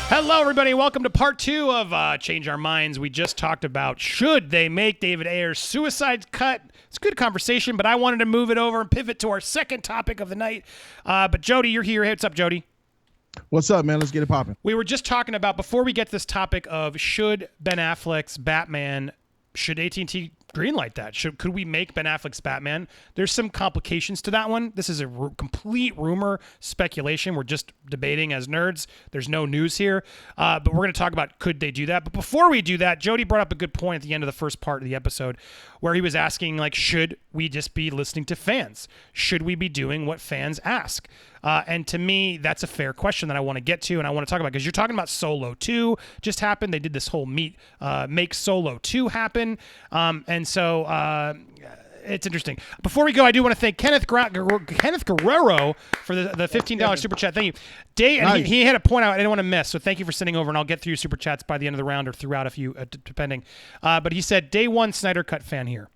Hello, everybody. Welcome to part 2 of Change Our Minds. We just talked about should they make David Ayer's Suicide Cut. It's a good conversation, but I wanted to move it over and pivot to our second topic of the night. But Jody, you're here. Hey, what's up, Jody? What's up, man? Let's get it popping. We were just talking about, before we get to this topic of should Ben Affleck's Batman, should AT&T greenlight that? Could we make Ben Affleck's Batman? There's some complications to that one. This is a complete rumor, speculation. We're just debating as nerds. There's no news here. But we're going to talk about could they do that. But before we do that, Jody brought up a good point at the end of the first part of the episode where he was asking, like, should we just be listening to fans? Should we be doing what fans ask? And to me, that's a fair question that I want to get to and I want to talk about, because you're talking about Solo 2 just happened. They did this whole make Solo 2 happen. And so it's interesting. Before we go, I do want to thank Kenneth Guerrero for the $15 super chat. Thank you. And he had a point out I didn't want to miss, so thank you for sending over, and I'll get through super chats by the end of the round or throughout if you, depending. But he said, day one Snyder Cut fan here.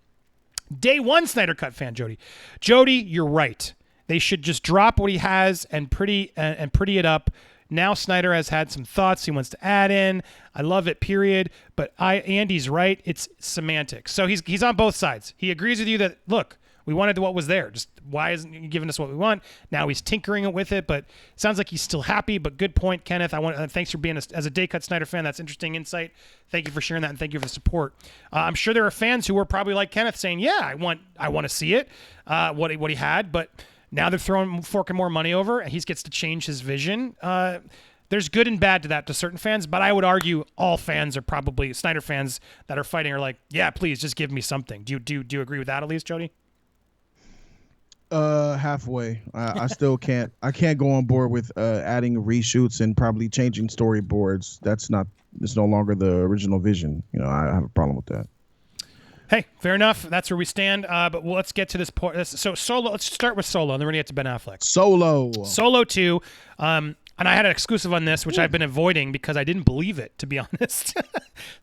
Day one Snyder Cut fan, Jody. Jody, you're right. They should just drop what he has and pretty it up. Now Snyder has had some thoughts he wants to add in. I love it, period. But Andy's right. It's semantics. So he's on both sides. He agrees with you that, look, we wanted what was there. Just why isn't he giving us what we want? Now he's tinkering with it, but it sounds like he's still happy. But good point, Kenneth. Thanks for being, as a Day Cut Snyder fan, that's interesting insight. Thank you for sharing that, and thank you for the support. I'm sure there are fans who are probably like Kenneth saying, yeah, I want to see it, what he had, but now they're forking more money over, and he gets to change his vision. There's good and bad to that to certain fans, but I would argue all fans are probably Snyder fans that are fighting are like, yeah, please just give me something. Do you agree with that at least, Jody? Halfway. I still can't. I can't go on board with adding reshoots and probably changing storyboards. It's no longer the original vision. I have a problem with that. Hey, fair enough. That's where we stand. But let's get to this point. So Solo. Let's start with Solo, and then we're gonna get to Ben Affleck. Solo 2. And I had an exclusive on this, which I've been avoiding because I didn't believe it, to be honest.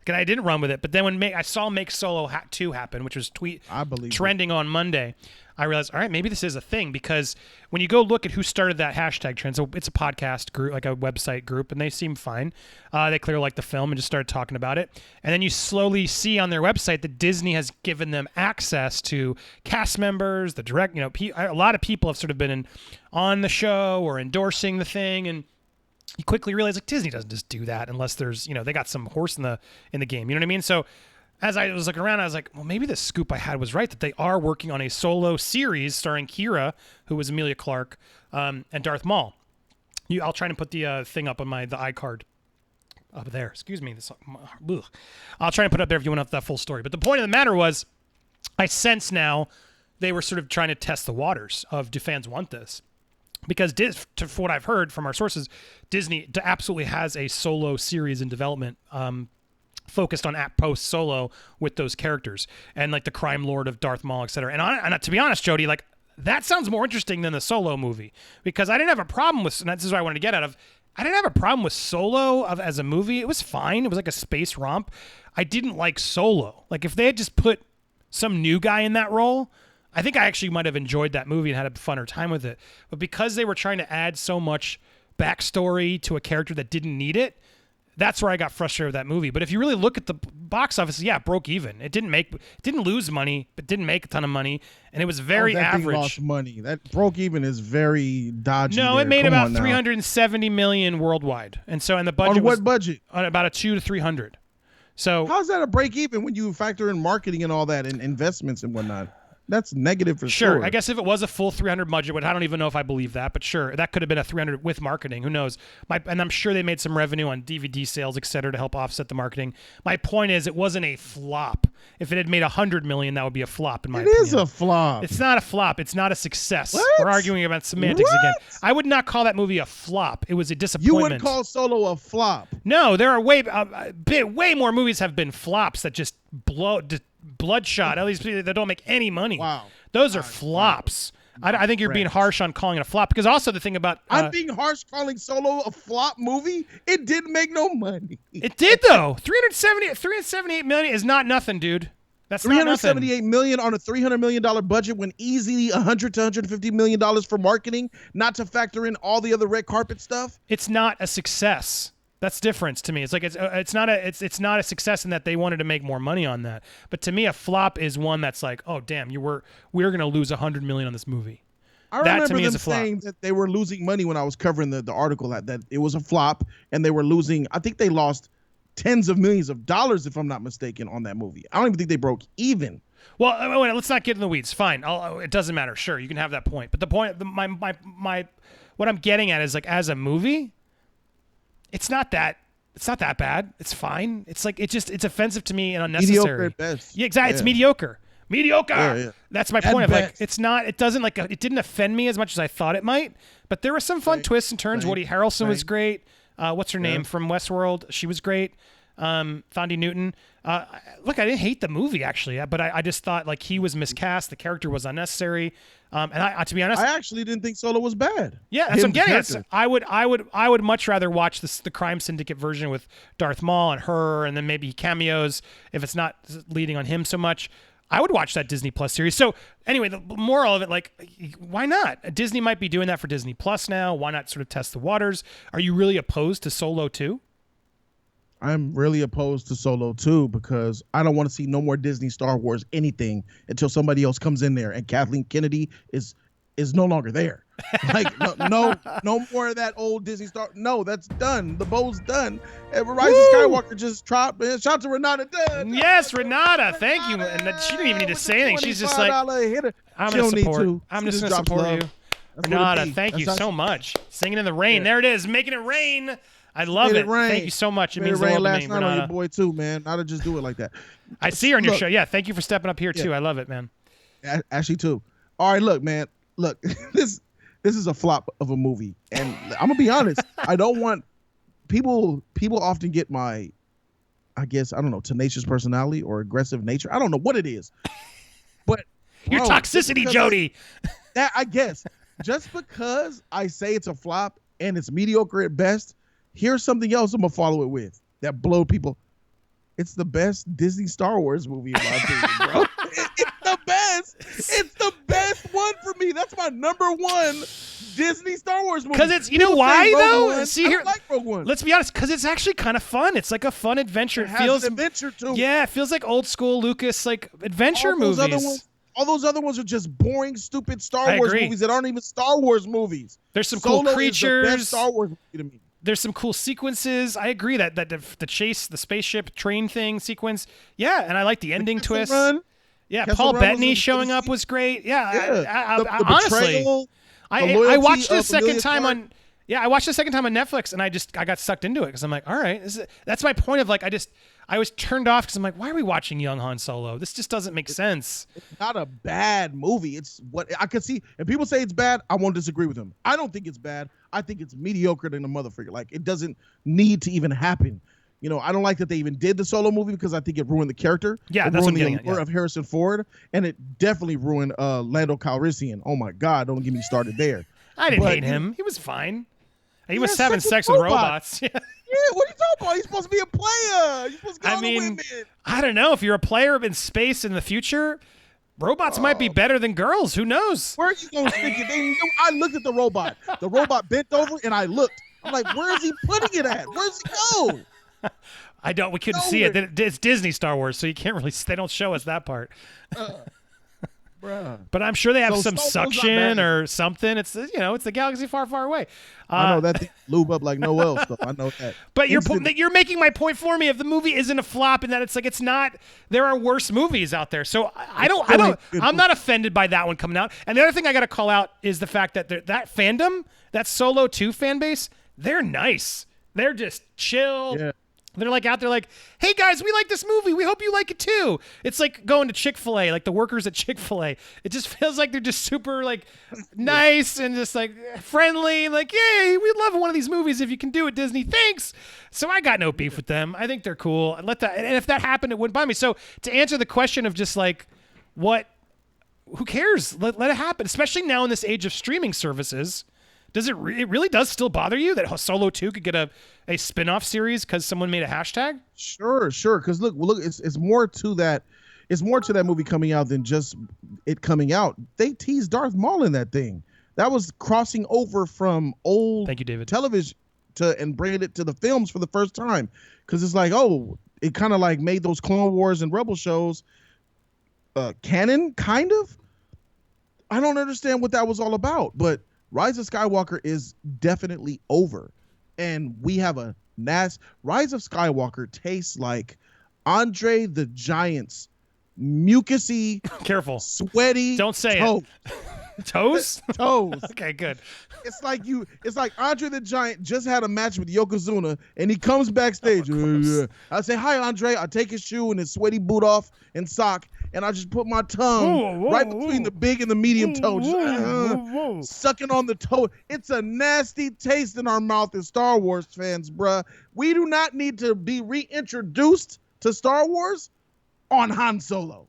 Because I didn't run with it. But then when I saw Make Solo 2 happen, which was trending on Monday, I realized, all right, maybe this is a thing, because when you go look at who started that hashtag trend, so it's a podcast group, like a website group, and they seem fine. They clearly liked the film and just started talking about it. And then you slowly see on their website that Disney has given them access to cast members, the direct, a lot of people have sort of been on the show or endorsing the thing, and you quickly realize, like, Disney doesn't just do that unless there's, they got some horse in the game. You know what I mean? So as I was looking around, I was like, well, maybe the scoop I had was right, that they are working on a Solo series starring Kira, who was Emilia Clarke, and Darth Maul. I'll try to put the thing up on the iCard up there. Excuse me. I'll try and put it up there if you want that full story. But the point of the matter was, I sense now they were sort of trying to test the waters of, do fans want this? Because for what I've heard from our sources, Disney absolutely has a Solo series in development, focused on post Solo with those characters and like the crime lord of Darth Maul, etc. And to be honest, Jody, like, that sounds more interesting than the Solo movie, because I didn't have a problem with, and this is what I wanted to get out of, I didn't have a problem with Solo as a movie. It was fine. It was like a space romp. I didn't like Solo. Like, if they had just put some new guy in that role, I think I actually might have enjoyed that movie and had a funner time with it. But because they were trying to add so much backstory to a character that didn't need it, that's where I got frustrated with that movie. But if you really look at the box office, yeah, it broke even. It didn't lose money, but didn't make a ton of money, and it was very average. Thing lost money. That broke even is very dodgy. No, it made about $370 million worldwide, and the budget on what budget? On about a 200 to 300. So how's that a break even when you factor in marketing and all that and investments and whatnot? That's negative for sure. Sure. I guess if it was a full 300 budget, but I don't even know if I believe that, but sure, that could have been a 300 with marketing. Who knows? And I'm sure they made some revenue on DVD sales, et cetera, to help offset the marketing. My point is, it wasn't a flop. If it had made $100 million, that would be a flop in my opinion. It is a flop. It's not a flop. It's not a success. What? We're arguing about semantics again. I would not call that movie a flop. It was a disappointment. You wouldn't call Solo a flop. No, there are way more movies have been flops that just bloodshot. At least that don't make any money. Wow. Those are flops. I think you're being harsh on calling it a flop, because also the thing about I'm being harsh calling Solo a flop movie. It didn't make no money. It did though. $378 million is not nothing, dude. That's not nothing. $378 million on a $300 million budget when easily $100 to $150 million for marketing, not to factor in all the other red carpet stuff. It's not a success. That's difference to me. It's like it's not a success in that they wanted to make more money on that. But to me, a flop is one that's like, oh damn, we're gonna lose $100 million on this movie. I remember them saying that they were losing money when I was covering the article that it was a flop and they were losing. I think they lost tens of millions of dollars, if I'm not mistaken, on that movie. I don't even think they broke even. Well, wait, let's not get in the weeds. Fine, it doesn't matter. Sure, you can have that point. But the point, my what I'm getting at is like as a movie. It's not that bad. It's fine. It's like it's offensive to me and unnecessary. Mediocre at best. Yeah, exactly. Yeah. It's mediocre. Mediocre. Yeah. That's my point. Of like, it's not. It doesn't like. It didn't offend me as much as I thought it might. But there were some fun twists and turns. Woody Harrelson was great. What's her name from Westworld? She was great. Thandie Newton. Look, I didn't hate the movie actually, but I just thought like he was miscast. The character was unnecessary. And I, to be honest, I actually didn't think Solo was bad. Yeah, that's what I'm getting at. I would much rather watch the Crime Syndicate version with Darth Maul and her, and then maybe cameos if it's not leading on him so much. I would watch that Disney Plus series. So anyway, the moral of it, like, why not? Disney might be doing that for Disney Plus now. Why not sort of test the waters? Are you really opposed to Solo 2? I'm really opposed to Solo 2 because I don't want to see no more Disney Star Wars anything until somebody else comes in there and Kathleen Kennedy is no longer there. Like no more of that old Disney Star. No, that's done. The bow's done. And Rise of Skywalker just dropped. Man, shout out to Renata Dunn. Yes, Renata. Thank you. And she didn't even need to say anything. She's just like, I'm going to support. I'm just going to support you. Renata, thank you so much. Singing in the rain. There it is. Making it rain. I love it. Thank you so much. It means the world to me, last night on your boy too, man. Not to just do it like that. I see her on your show. Yeah, thank you for stepping up here too. I love it, man. Ashley too. All right, look, man. Look, this is a flop of a movie, and I'm gonna be honest. I don't want people often get my, I guess I don't know, tenacious personality or aggressive nature. I don't know what it is, but your toxicity, Jody. That I guess just because I say it's a flop and it's mediocre at best. Here's something else I'm gonna follow it with that blow people. It's the best Disney Star Wars movie in my opinion, bro. It's the best. It's the best one for me. That's my number one Disney Star Wars movie. Because it's, you know why though? See here, like Rogue One. Let's be honest. Because it's actually kind of fun. It's like a fun adventure. It feels adventure too. Yeah, it feels like old school Lucas like adventure movies. All those other ones are just boring, stupid Star Wars movies that aren't even Star Wars movies. There's some cool creatures. Is the best Star Wars movie to me. There's some cool sequences. I agree that the chase, the spaceship train thing sequence. Yeah, and I like the ending twist. Yeah, Kessel Paul Run Bettany showing up was great. Yeah, the honestly, I watched it a second time on. Yeah, I watched it a second time on Netflix, and I got sucked into it because I'm like, all right, that's my point of like I was turned off because I'm like, why are we watching young Han Solo? This just doesn't make sense. It's not a bad movie. It's what I could see. If people say it's bad, I won't disagree with them. I don't think it's bad. I think it's mediocre than a motherfucker. Like, it doesn't need to even happen. You know, I don't like that they even did the Solo movie because I think it ruined the character. Yeah, that's what I'm getting at. Of Harrison Ford, and it definitely ruined Lando Calrissian. Oh my God, don't get me started there. I didn't hate him. He was fine. He was having sex with robots. Yeah, what are you talking about? He's supposed to be a player. You're supposed to get on the women. I don't know. If you're a player in space in the future, robots might be better than girls. Who knows? Where are you going to stick it? I looked at the robot. The robot bent over, and I looked. I'm like, where is he putting it at? Where's he go? We couldn't see it. It's Disney Star Wars, so you can't really. They don't show us that part. But I'm sure they have some suction or something. It's it's the galaxy far, far away. I know that thing lube up like no else. I know that. But you're making my point for me. If the movie isn't a flop, and that it's not. There are worse movies out there. So I'm not offended by that one coming out. And the other thing I got to call out is the fact that that fandom, that Solo 2 fan base, they're nice. They're just chill. Yeah. They're like out there like, hey guys, we like this movie. We hope you like it too. It's like going to Chick-fil-A, like the workers at Chick-fil-A. It just feels like they're just super like nice and just like friendly. Like, yay, we'd love one of these movies if you can do it, Disney. Thanks. So I got no beef with them. I think they're cool. And if that happened, it wouldn't bother me. So to answer the question of just like, who cares? Let it happen. Especially now in this age of streaming services. Does it really does still bother you that Solo 2 could get a spin-off series because someone made a hashtag? Sure. Because look, it's more to that. it's more to that movie coming out than just it coming out. They teased Darth Maul in that thing. That was crossing over from old Thank you, David. television and bringing it to the films for the first time. Because it's like, oh, it kind of like made those Clone Wars and Rebel shows canon, kind of. I don't understand what that was all about, but Rise of Skywalker is definitely over. And we have a Rise of Skywalker tastes like Andre the Giant's mucusy, careful, sweaty. Don't say toe. it. Toes? Toes. Okay, good. It's like Andre the Giant just had a match with Yokozuna and he comes backstage. I say, hi, Andre. I take his shoe and his sweaty boot off and sock, and I just put my tongue right between the big and the medium toe, just, sucking on the toe. It's a nasty taste in our mouth as Star Wars fans, bruh. We do not need to be reintroduced to Star Wars on Han Solo.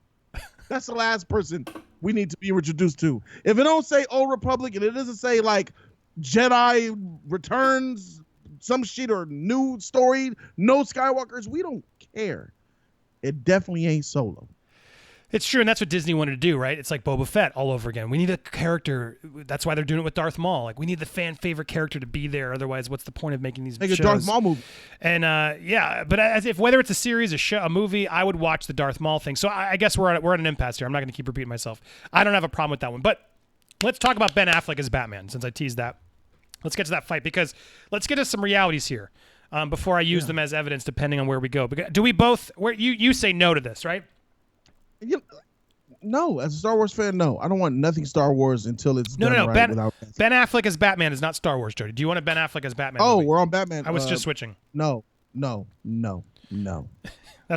That's the last person we need to be introduced to. If it don't say Old Republic and it doesn't say like Jedi Returns, some shit, or new story, no Skywalkers, we don't care. It definitely ain't Solo. It's true, and that's what Disney wanted to do, right? It's like Boba Fett all over again. We need a character. That's why they're doing it with Darth Maul. Like, we need the fan favorite character to be there. Otherwise, what's the point of making these shows? Make a Darth Maul movie. And yeah, but as if whether it's a series, a show, a movie, I would watch the Darth Maul thing. So I guess we're at an impasse here. I'm not going to keep repeating myself. I don't have a problem with that one. But let's talk about Ben Affleck as Batman, since I teased that. Let's get to that fight, because let's get to some realities here before I use them as evidence, depending on where we go. Do we both? You say no to this, right? No, as a Star Wars fan, no. I don't want nothing Star Wars until it's done right. Ben Affleck as Batman is not Star Wars, Jody. Do you want a Ben Affleck as Batman movie? We're on Batman. I was just switching. No. That's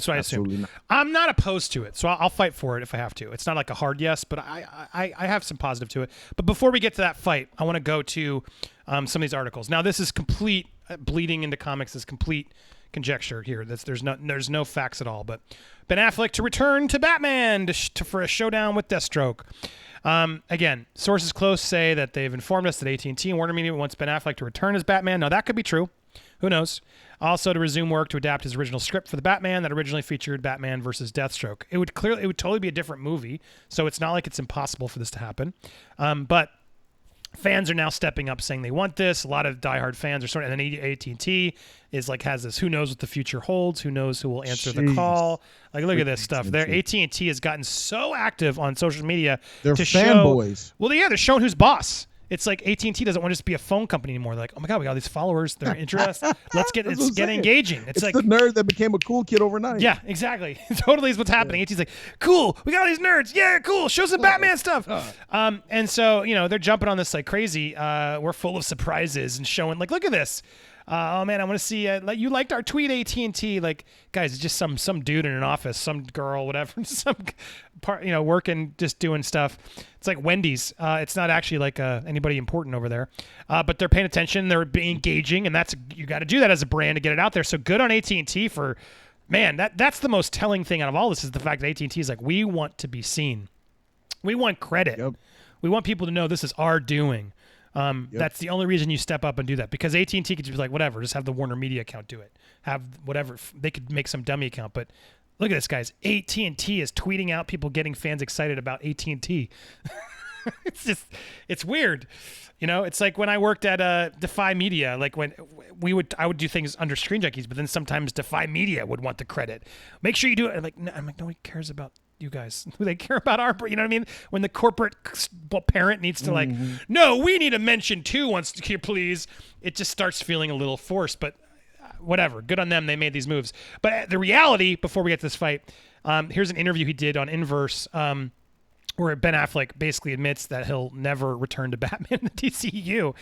what I assumed. I'm not opposed to it, so I'll fight for it if I have to. It's not like a hard yes, but I have some positive to it. But before we get to that fight, I want to go to some of these articles. Now, this is complete bleeding into comics. Is complete conjecture here. There's no facts at all. But Ben Affleck to return to Batman for a showdown with Deathstroke. Again, sources close say that they've informed us that AT&T and Warner Media wants Ben Affleck to return as Batman. Now, that could be true. Who knows? Also, to resume work to adapt his original script for the Batman that originally featured Batman versus Deathstroke. It would totally be a different movie, so it's not like it's impossible for this to happen. But fans are now stepping up, saying they want this. A lot of diehard fans are and then AT&T has this. Who knows what the future holds? Who knows who will answer the call? Like, look at this stuff. AT&T has gotten so active on social media. They're fanboys. Well, yeah, they're showing who's boss. It's like AT&T doesn't want to just be a phone company anymore. They're like, oh my God, we got all these followers. They're interested. Let's get engaging. It's like the nerd that became a cool kid overnight. Yeah, exactly. Totally is what's happening. AT&T's like, cool, we got all these nerds. Yeah, cool. Show some Batman stuff. And so, they're jumping on this like crazy. We're full of surprises and showing like, look at this. Oh man, I want to see. You liked our tweet, AT&T. Like, guys, it's just some dude in an office, some girl, whatever, some part, working, just doing stuff. It's like Wendy's. It's not actually like anybody important over there, but they're paying attention. They're being engaging, and you got to do that as a brand to get it out there. So good on AT&T for, man. That's the most telling thing out of all this is the fact that AT&T is like, we want to be seen, we want credit, we want people to know this is our doing. That's the only reason you step up and do that, because AT&T could just be like, whatever, just have the Warner Media account do it. Have whatever. They could make some dummy account, but look at this, guys. AT&T is tweeting out people getting fans excited about AT&T. It's weird. It's like when I worked at Defy Media, like when I would do things under Screen Junkies, but then sometimes Defy Media would want the credit. Make sure you do it. I'm like, nobody cares about you guys. They care about our, you know what I mean? When the corporate parent needs to like, no, we need a mention too once here, please. It just starts feeling a little forced, but whatever. Good on them. They made these moves. But the reality, before we get to this fight, here's an interview he did on Inverse, where Ben Affleck basically admits that he'll never return to Batman in the DCU.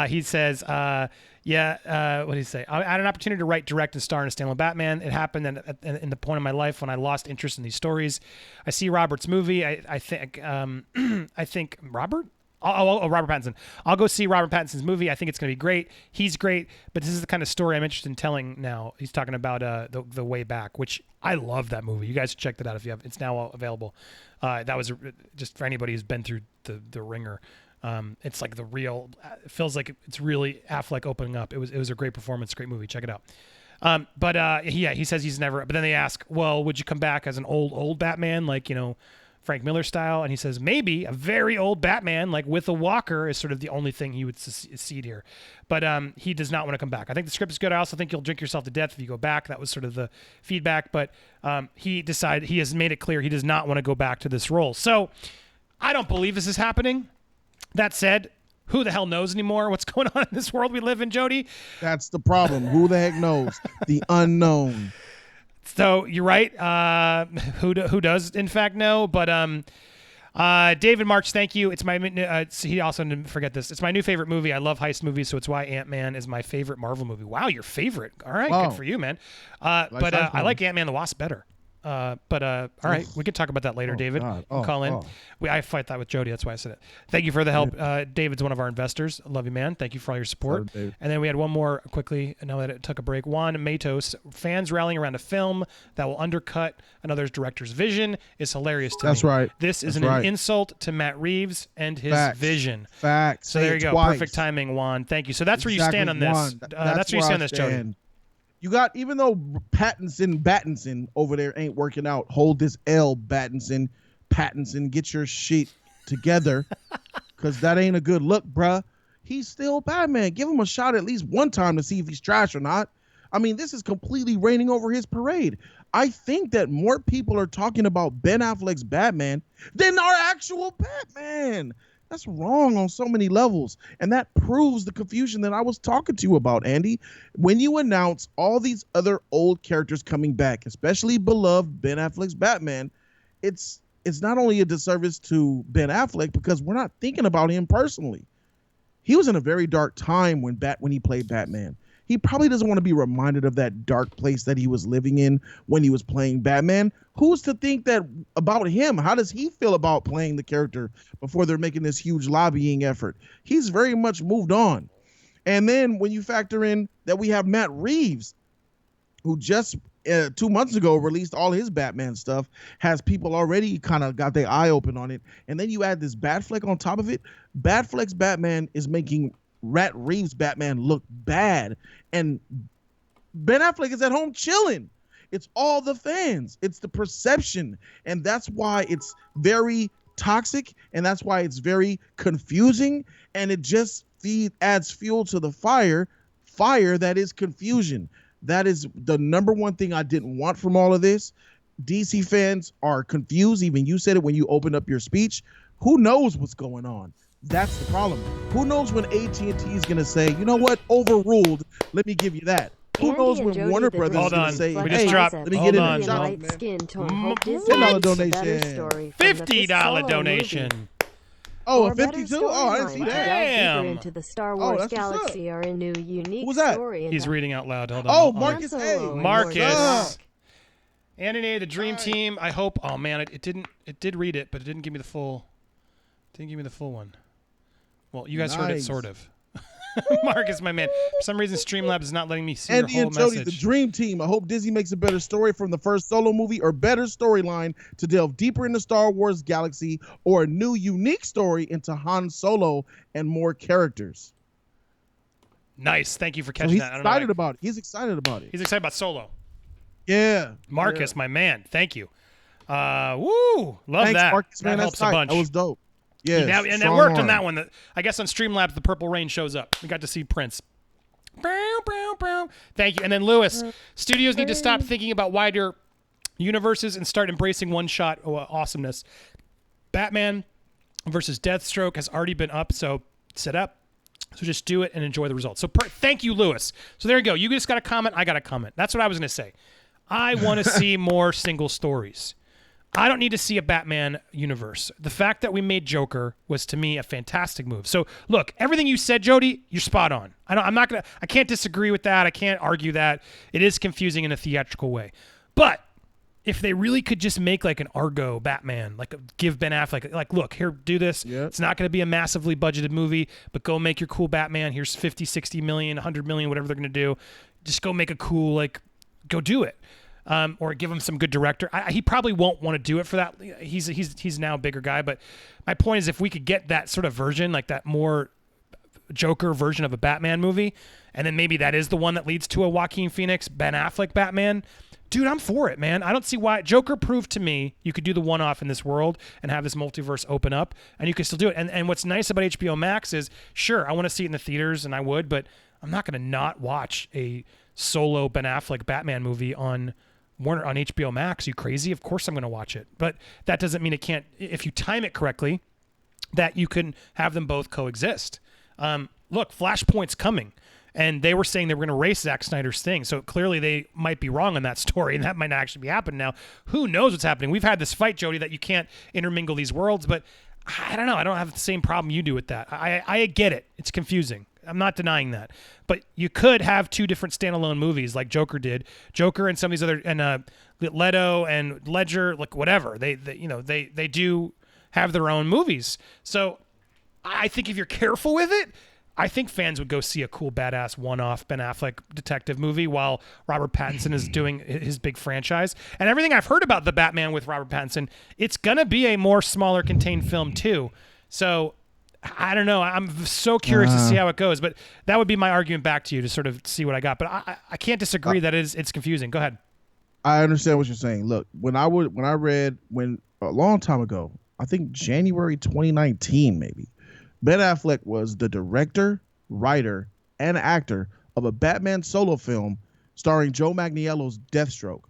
He says, what did he say? I had an opportunity to write, direct, and star in a standalone Batman. It happened in the point of my life when I lost interest in these stories. I see Robert's movie. I think Robert? Robert Pattinson. I'll go see Robert Pattinson's movie. I think it's going to be great. He's great, but this is the kind of story I'm interested in telling now. He's talking about the Way Back, which I love that movie. You guys should check that out if you have. It's now available. That was just for anybody who's been through the ringer. It's like it feels like it's really Affleck opening up. It was a great performance, great movie. Check it out. He says he's never. But then they ask, well, would you come back as an old Batman, like Frank Miller style? And he says maybe a very old Batman, like with a walker, is sort of the only thing he would succeed here. But he does not want to come back. I think the script is good. I also think you'll drink yourself to death if you go back. That was sort of the feedback. But he has made it clear he does not want to go back to this role. So I don't believe this is happening. That said, who the hell knows anymore what's going on in this world we live in, Jody? That's the problem. Who the heck knows? The unknown. So you're right. Who does in fact know? But David March, thank you. It's my he also didn't forget this. It's my new favorite movie. I love heist movies, so it's why Ant-Man is my favorite Marvel movie. Wow, your favorite. All right, Good for you, man. I like Ant-Man the Wasp better. All right, we can talk about that later, David. Call in. I fight that with Jody. That's why I said it. Thank you for the help. David's one of our investors. I love you, man. Thank you for all your support. And then we had one more quickly. Now that it took a break. Juan Matos, fans rallying around a film that will undercut another director's vision is hilarious to me. That's right. This is an insult to Matt Reeves and his vision. Facts. So there you go. Twice. Perfect timing, Juan. Thank you. So that's where you stand on this. That's where you stand on this, Jody. You got, even though Pattinson over there ain't working out, hold this L, Pattinson, get your shit together, because that ain't a good look, bruh. He's still Batman. Give him a shot at least one time to see if he's trash or not. I mean, this is completely raining over his parade. I think that more people are talking about Ben Affleck's Batman than our actual Batman. That's wrong on so many levels. And that proves the confusion that I was talking to you about, Andy. When you announce all these other old characters coming back, especially beloved Ben Affleck's Batman, it's not only a disservice to Ben Affleck, because we're not thinking about him personally. He was in a very dark time when he played Batman. He probably doesn't want to be reminded of that dark place that he was living in when he was playing Batman. Who's to think that about him? How does he feel about playing the character before they're making this huge lobbying effort? He's very much moved on. And then when you factor in that we have Matt Reeves, who just 2 months ago released all his Batman stuff, has people already kind of got their eye open on it. And then you add this Batfleck on top of it. Batfleck's Batman is making Matt Reeves' Batman look bad, and Ben Affleck is at home chilling. It's all the fans. It's the perception, and that's why it's very toxic, and that's why it's very confusing, and it just adds fuel to the fire that is confusion. That is the number one thing I didn't want from all of this. DC fans are confused. Even you said it when you opened up your speech. Who knows what's going on? That's the problem. Who knows when AT&T is going to say, you know what, overruled, let me give you that. Who knows when Warner Brothers is going to say, we just dropped. Let me get in a job, man. $10 donation. $50 donation. Oh, a 52? Oh, I didn't see that. Damn. Into the Star Wars galaxy are a new unique Who's that? story. He's reading out loud. Hold on. Oh, Marcus A. Marcus. Anthony, the Dream Team. I hope. Oh man, it did read it, but it didn't give me the full. Didn't give me the full one. Well, you guys heard it, sort of. Marcus, my man. For some reason, Streamlabs is not letting me see Andy your whole and Jody, message. the Dream Team. I hope Disney makes a better story from the first Solo movie, or better storyline to delve deeper into Star Wars galaxy, or a new unique story into Han Solo and more characters. Nice. Thank you for catching that. He's excited about it. He's excited about it. He's excited about Solo. Yeah. Marcus, my man. Thank you. Woo. Love that. Marcus, that helps a bunch. That was dope. Yeah, and it worked on that one. I guess on Streamlabs, the Purple Rain shows up. We got to see Prince. Thank you. And then Lewis, studios need to stop thinking about wider universes and start embracing one-shot awesomeness. Batman versus Deathstroke has already been up, so set up. So just do it and enjoy the results. So thank you, Lewis. So there you go. You just got a comment. I got a comment. That's what I was going to say. I want to see more single stories. I don't need to see a Batman universe. The fact that we made Joker was, to me, a fantastic move. So, look, everything you said, Jody, you're spot on. I can't disagree with that. I can't argue that. It is confusing in a theatrical way. But if they really could just make like an Argo Batman, like give Ben Affleck, like, look, here, do this. Yep. It's not going to be a massively budgeted movie, but go make your cool Batman. Here's 50, 60 million, 100 million, whatever they're going to do. Just go make a cool, like, go do it. Or give him some good director. He probably won't want to do it for that. He's now a bigger guy, but my point is, if we could get that sort of version, like that more Joker version of a Batman movie, and then maybe that is the one that leads to a Joaquin Phoenix, Ben Affleck Batman. Dude, I'm for it, man. I don't see why. Joker proved to me you could do the one-off in this world and have this multiverse open up, and you can still do it. And what's nice about HBO Max is, sure, I want to see it in the theaters, and I would, but I'm not going to not watch a solo Ben Affleck Batman movie on HBO Max. You crazy? Of course I'm going to watch it. But that doesn't mean it can't, if you time it correctly, that you can have them both coexist. Look, Flashpoint's coming. And they were saying they were going to erase Zack Snyder's thing. So clearly they might be wrong on that story, and that might not actually be happening now. Who knows what's happening? We've had this fight, Jody, that you can't intermingle these worlds, but I don't know. I don't have the same problem you do with that. I get it. It's confusing. I'm not denying that. But you could have two different standalone movies like Joker did. Joker and some of these other, and Leto and Ledger, like whatever. They do have their own movies. So I think if you're careful with it, I think fans would go see a cool, badass one-off Ben Affleck detective movie while Robert Pattinson is doing his big franchise. And everything I've heard about the Batman with Robert Pattinson, it's going to be a more smaller contained film too. So I don't know. I'm so curious to see how it goes. But that would be my argument back to you to sort of see what I got. But I can't disagree that it's confusing. Go ahead. I understand what you're saying. Look, when I read a long time ago, I think January 2019 maybe, Ben Affleck was the director, writer, and actor of a Batman solo film starring Joe Manganiello's Deathstroke.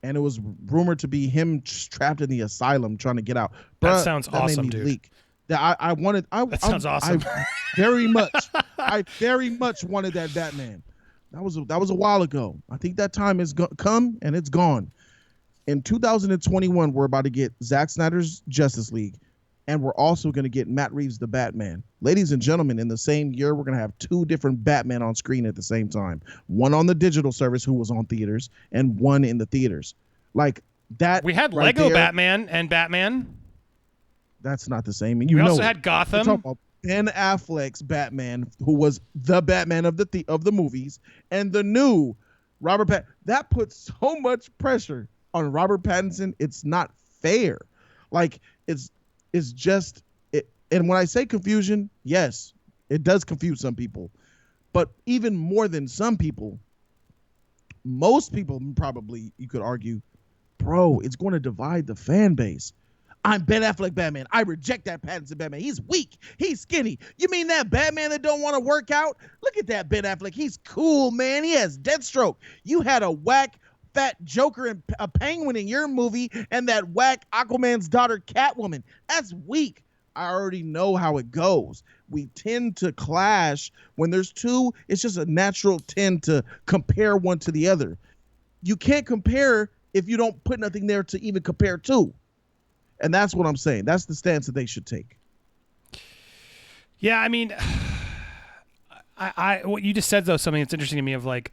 And it was rumored to be him trapped in the asylum trying to get out. That sounds awesome, dude. Leak. That sounds awesome. I very much wanted that Batman. That was a while ago. I think that time has come and it's gone. In 2021, we're about to get Zack Snyder's Justice League. And we're also going to get Matt Reeves' The Batman. Ladies and gentlemen, in the same year, we're going to have two different Batman on screen at the same time. One on the digital service, who was on theaters, and one in the theaters. Like that. We had right Lego there, Batman and Batman. That's not the same. And we also had Gotham. We're talking about Ben Affleck's Batman, who was the Batman of the movies, and the new Robert Pattinson. That puts so much pressure on Robert Pattinson. It's not fair. Like it's just it. And when I say confusion, yes, it does confuse some people, but even more than some people, most people probably, you could argue, bro, it's going to divide the fan base. I'm Ben Affleck Batman. I reject that Pattinson Batman. He's weak. He's skinny. You mean that Batman that don't want to work out? Look at that Ben Affleck. He's cool, man. He has Deathstroke. You had a whack fat Joker and a Penguin in your movie, and that whack Aquaman's daughter Catwoman. That's weak. I already know how it goes. We tend to clash when there's two. It's just a natural tend to compare one to the other. You can't compare if you don't put nothing there to even compare to. And that's what I'm saying. That's the stance that they should take. Yeah, I mean, what you just said, though, something that's interesting to me of like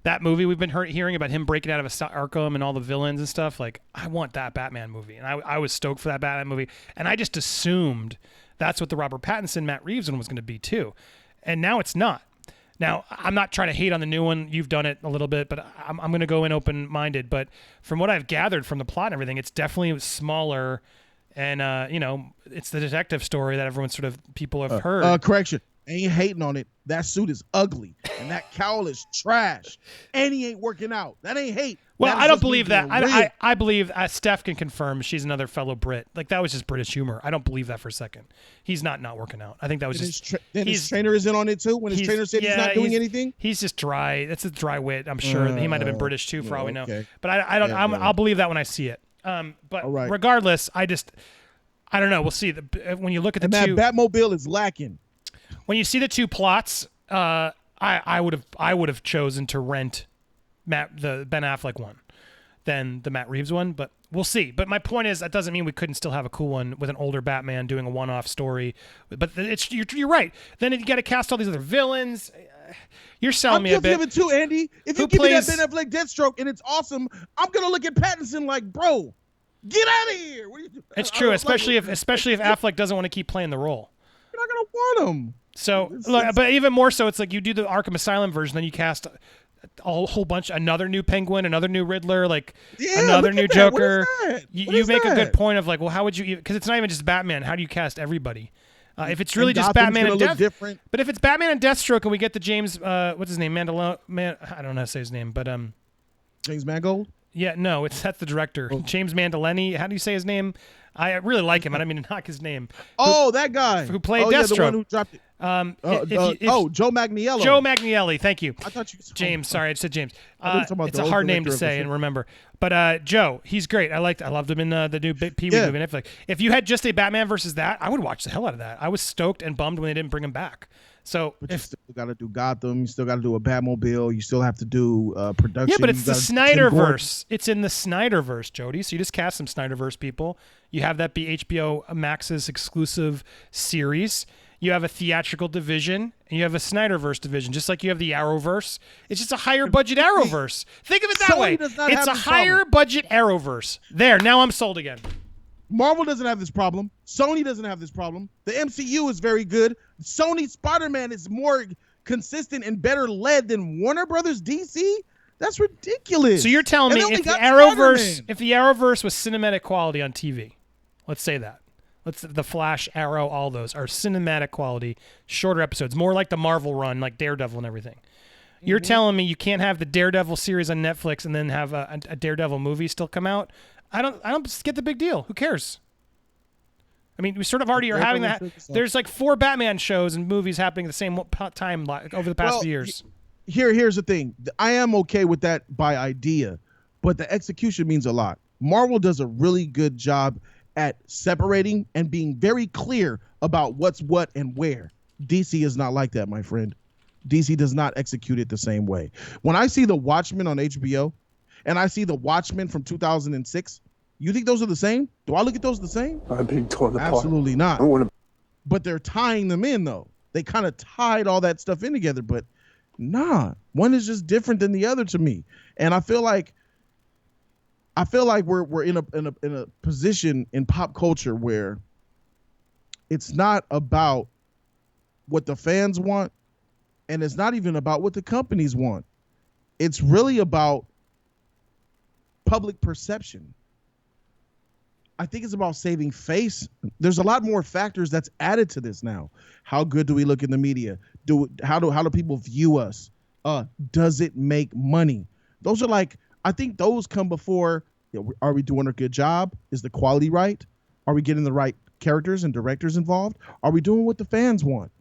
that movie we've been hearing about him breaking out of Arkham and all the villains and stuff. Like, I want that Batman movie. And I was stoked for that Batman movie. And I just assumed that's what the Robert Pattinson, Matt Reeves one was going to be too. And now it's not. Now, I'm not trying to hate on the new one. You've done it a little bit, but I'm going to go in open-minded. But from what I've gathered from the plot and everything, it's definitely smaller. And, it's the detective story that everyone people have heard. Correction. Ain't hating on it. That suit is ugly. And that cowl is trash. And he ain't working out. That ain't hate. Well, I don't believe that. I believe Steph can confirm she's another fellow Brit. Like, that was just British humor. I don't believe that for a second. He's not working out. I think that was his trainer is in on it too? When his trainer said he's not doing anything? He's just dry. That's a dry wit. I'm sure he might have been British too, for all we know. But I'll believe that when I see it. But regardless, I don't know. We'll see. When you look at the two, that Batmobile is lacking. When you see the two plots, I would have chosen to rent the Ben Affleck one than the Matt Reeves one, but we'll see. But my point is, that doesn't mean we couldn't still have a cool one with an older Batman doing a one-off story. But you're right. Then you got to cast all these other villains. You're selling me a bit. I'm guilty of it too, Andy. If you give me that Ben Affleck Deathstroke and it's awesome, I'm gonna look at Pattinson like, bro, get out of here. What are you doing? It's true, especially if Affleck doesn't want to keep playing the role. You're not gonna want him. So, but even more so, it's like you do the Arkham Asylum version, then you cast a whole bunch, another new Penguin, another new Riddler, like another new Joker. You make a good point of like, well, how would you? Because it's not even just Batman. How do you cast everybody? If it's really just Gotham's Batman and gonna look different. But if it's Batman and Deathstroke and we get the James, what's his name, I don't know how to say his name, but James Mangold. Yeah, no, that's the director, James Mandeleni. How do you say his name? I really like him. I don't mean to knock his name. That guy who played Deathstroke. Yeah, the one who dropped it. Joe Magniello. Joe Magnielli, thank you. I thought you James. Sorry, I said James. It's a hard name to say and remember. But Joe, he's great. I loved him in the new Pee Wee movie. And if you had just a Batman versus that, I would watch the hell out of that. I was stoked and bummed when they didn't bring him back. So, but you still got to do Gotham. You still got to do a Batmobile. You still have to do production. Yeah, but it's the Snyderverse. It's in the Snyderverse, Jody. So you just cast some Snyderverse people. You have that be HBO Max's exclusive series. You have a theatrical division, and you have a Snyderverse division, just like you have the Arrowverse. It's just a higher budget Arrowverse. Think of it that way. It's a higher budget Arrowverse. There, now I'm sold again. Marvel doesn't have this problem. Sony doesn't have this problem. The MCU is very good. Sony Spider-Man is more consistent and better led than Warner Brothers DC. That's ridiculous. So you're telling me if the Arrowverse was cinematic quality on TV, let's say that. The Flash, Arrow, all those are cinematic quality, shorter episodes, more like the Marvel run, like Daredevil and everything. You're telling me you can't have the Daredevil series on Netflix and then have a Daredevil movie still come out? I don't get the big deal. Who cares? I mean, we sort of already are having that. There's like 4 Batman shows and movies happening at the same time over the past few years. Here's the thing. I am okay with that by idea, but the execution means a lot. Marvel does a really good job at separating and being very clear about what's what and where. DC is not like that, my friend. DC does not execute it the same way. When I see The Watchmen on HBO and I see The Watchmen from 2006, you think those are the same? Do I look at those the same? I'm being torn apart. Absolutely not. But they're tying them in, though. They kind of tied all that stuff in together, but nah, one is just different than the other to me. And I feel like we're in a position in pop culture where it's not about what the fans want, and it's not even about what the companies want. It's really about public perception. I think it's about saving face. There's a lot more factors that's added to this now. How good do we look in the media? How do people view us? Does it make money? Those are I think those come before, are we doing a good job? Is the quality right? Are we getting the right characters and directors involved? Are we doing what the fans want?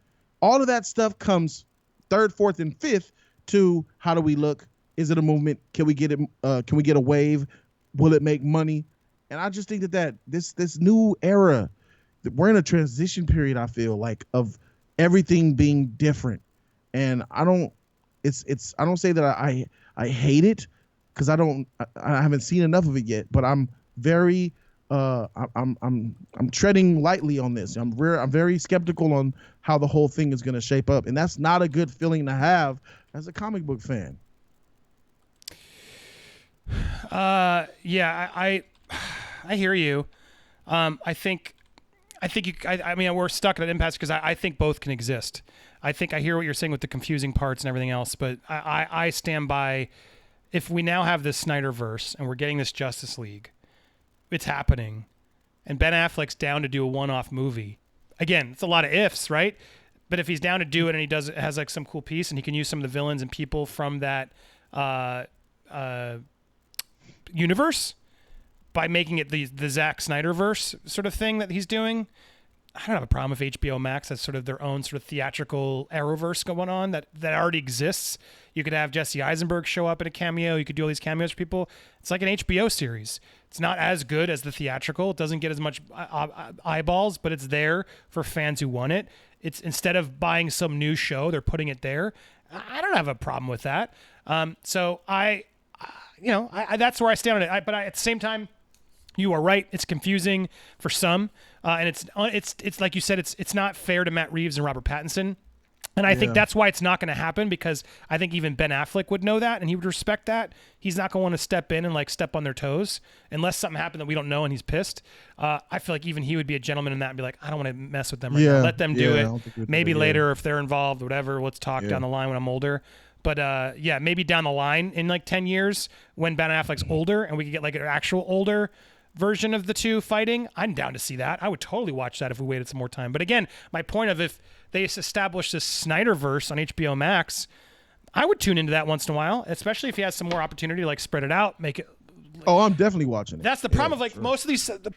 All of that stuff comes third, fourth, and fifth to how do we look? Is it a movement? Can we get it? Can we get a wave? Will it make money? And I just think that this new era, that we're in a transition period, I feel like, of everything being different. And I don't say that I hate it, because I haven't seen enough of it yet, but I'm very I'm treading lightly on this. I'm very skeptical on how the whole thing is going to shape up, and that's not a good feeling to have as a comic book fan. Yeah, I hear you. I think we're stuck at an impasse because I think both can exist. I think I hear what you're saying with the confusing parts and everything else, but I stand by, if we now have this Snyderverse and we're getting this Justice League, it's happening, and Ben Affleck's down to do a one-off movie. Again, it's a lot of ifs, right? But if he's down to do it and he has like some cool piece and he can use some of the villains and people from that universe by making it the Zack Snyderverse sort of thing that he's doing, I don't have a problem if HBO Max has sort of their own sort of theatrical Arrowverse going on that already exists. You could have Jesse Eisenberg show up in a cameo. You could do all these cameos for people. It's like an HBO series. It's not as good as the theatrical. It doesn't get as much eyeballs, but it's there for fans who want it. It's, instead of buying some new show, they're putting it there. I don't have a problem with that. So I that's where I stand on it. But at the same time, you are right. It's confusing for some, and it's like you said. It's not fair to Matt Reeves and Robert Pattinson, and I think that's why it's not going to happen, because I think even Ben Affleck would know that and he would respect that. He's not going to want to step in and step on their toes unless something happened that we don't know and he's pissed. I feel like even he would be a gentleman in that and be like, I don't want to mess with them right now. Let them do it. Maybe later if they're involved, whatever. Let's talk down the line when I'm older. But maybe down the line in 10 years when Ben Affleck's older and we can get an actual older version of the two fighting, I'm down to see that. I would totally watch that if we waited some more time. But again, my point of if they establish this Snyderverse on HBO Max, I would tune into that once in a while, especially if he has some more opportunity to like spread it out, make it. Oh, I'm definitely watching it. That's the problem of like sure.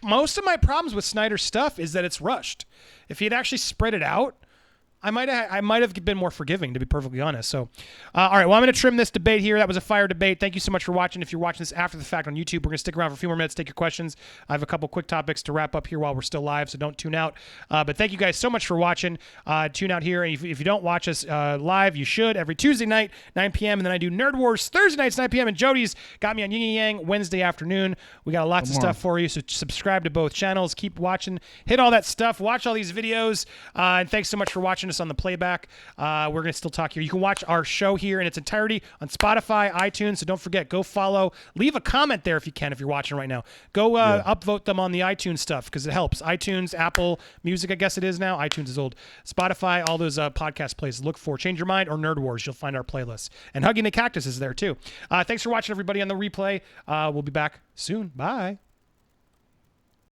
Most of my problems with Snyder stuff is that it's rushed. If he had actually spread it out, I might have been more forgiving, to be perfectly honest. So, all right, well, I'm going to trim this debate here. That was a fire debate. Thank you so much for watching. If you're watching this after the fact on YouTube, we're going to stick around for a few more minutes, take your questions. I have a couple quick topics to wrap up here while we're still live, so don't tune out. But thank you guys so much for watching. Tune out here. And if you don't watch us live, you should. Every Tuesday night, 9 p.m. And then I do Nerd Wars Thursday nights, 9 p.m. And Jody's got me on Yin and Yang Wednesday afternoon. We got lots of stuff for you, so subscribe to both channels. Keep watching. Hit all that stuff. Watch all these videos. And thanks so much for watching us on the playback. We're going to still talk here. You can watch our show here in its entirety on Spotify, iTunes, so don't forget, go follow. Leave a comment there if you can, if you're watching right now. Go upvote them on the iTunes stuff because it helps. iTunes, Apple Music, I guess it is now. iTunes is old. Spotify, all those podcast places. Look for Change Your Mind or Nerd Wars. You'll find our playlist. And Hugging the Cactus is there too. Thanks for watching, everybody, on the replay. We'll be back soon. Bye.